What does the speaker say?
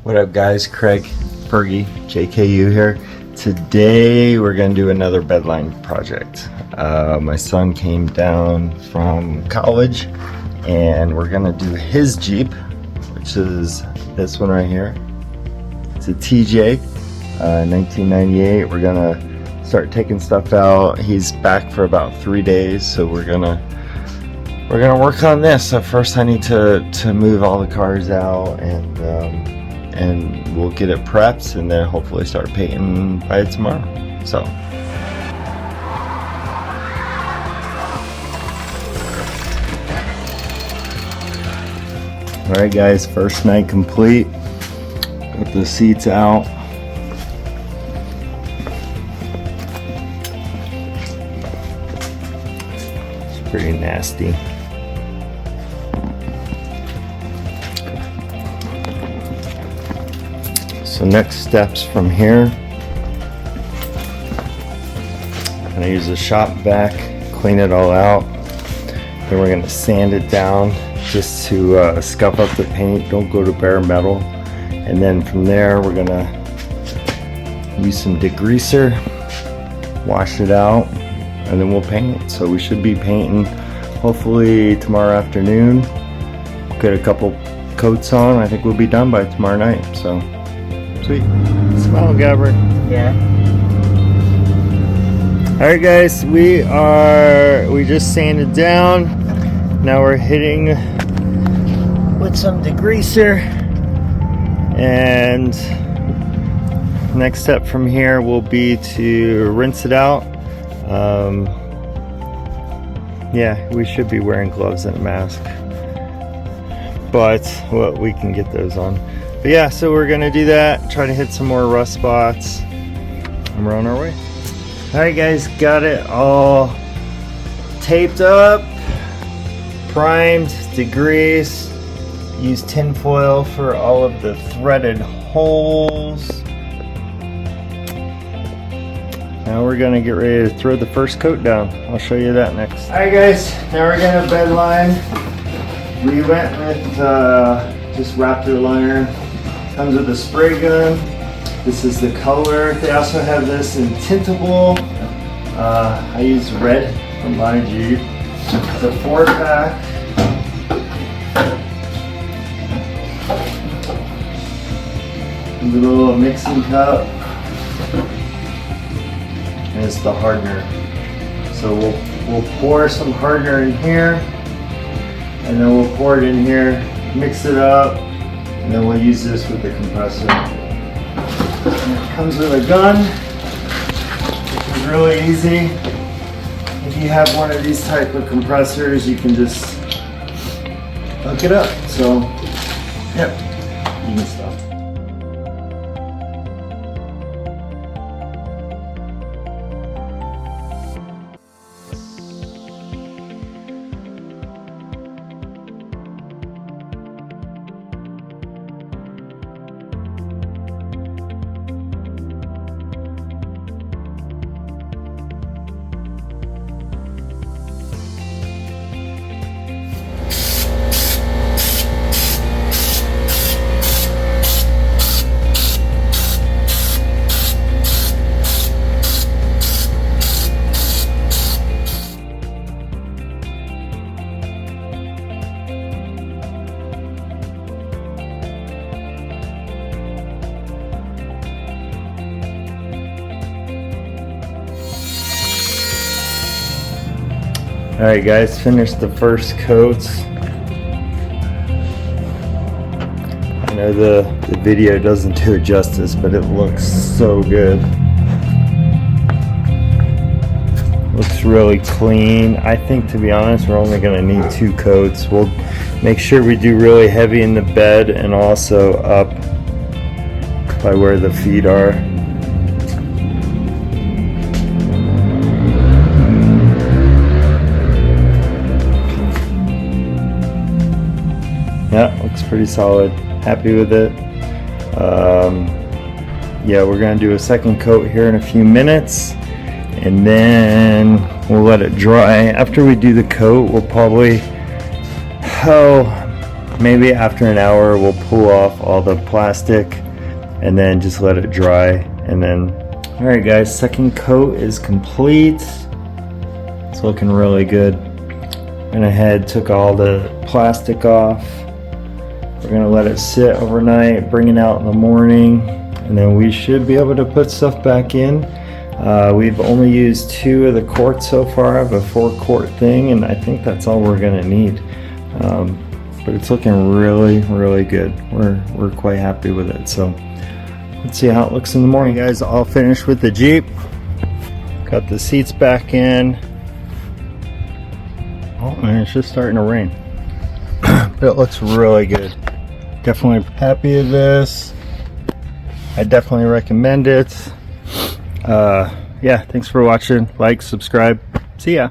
What up guys, Craig, Fergie, JKU here. Today we're gonna do another bedline project. My son came down from college and we're gonna do his Jeep, which is this one right here. It's a TJ, 1998. We're gonna start taking stuff out. He's back for about 3 days, so we're gonna work on this. So first I need to move all the cars out and we'll get it prepped and then hopefully start painting by tomorrow. So alright guys, first night complete. Got the seats out. It's pretty nasty. So next steps from here, I'm gonna use a shop vac, clean it all out. Then we're gonna sand it down just to scuff up the paint. Don't go to bare metal. And then from there, we're gonna use some degreaser, wash it out, and then we'll paint it. So we should be painting hopefully tomorrow afternoon. Get a couple coats on. I think we'll be done by tomorrow night. So. Sweet. Smile, Gabber. Yeah. Alright guys, we just sanded down. Now we're hitting with some degreaser. And next step from here will be to rinse it out. Yeah, we should be wearing gloves and a mask. But well, we can get those on. But yeah, so we're gonna do that, try to hit some more rust spots, and we're on our way. Alright guys, got it all taped up, primed, degreased, used tin foil for all of the threaded holes. Now we're gonna get ready to throw the first coat down. I'll show you that next. Alright guys, now we're gonna bed line. We went with just Raptor Liner. Comes with a spray gun. This is the color. They also have this in tintable. I use red from my Jeep. It's a 4-pack. A little mixing cup. And it's the hardener. So we'll pour some hardener in here. And then we'll pour it in here, mix it up. And then we'll use this with the compressor. And it comes with a gun, which is really easy. If you have one of these type of compressors, you can just hook it up. So, yep, you can stop. Alright guys, finished the first coats. I know the video doesn't do it justice, but it looks so good. Looks really clean. I think, to be honest, we're only going to need 2 coats. We'll make sure we do really heavy in the bed and also up by where the feet are. Yeah, looks pretty solid. Happy with it. Yeah, we're gonna do a second coat here in a few minutes, and then we'll let it dry. After we do the coat, we'll probably maybe after an hour we'll pull off all the plastic and then just let it dry. And then, all right guys, second coat is complete. It's looking really good. Went ahead, took all the plastic off. We're gonna let it sit overnight, bring it out in the morning, and then we should be able to put stuff back in. We've only used 2 of the quarts so far. I have a 4-quart thing, and I think that's all we're gonna need. But it's looking really, really good. We're quite happy with it. So let's see how it looks in the morning. Right, guys, all finished with the Jeep. Got the seats back in. Oh man, it's just starting to rain. But it looks really good. Definitely happy with this. I definitely recommend it. Yeah, thanks for watching. Like, subscribe. See ya.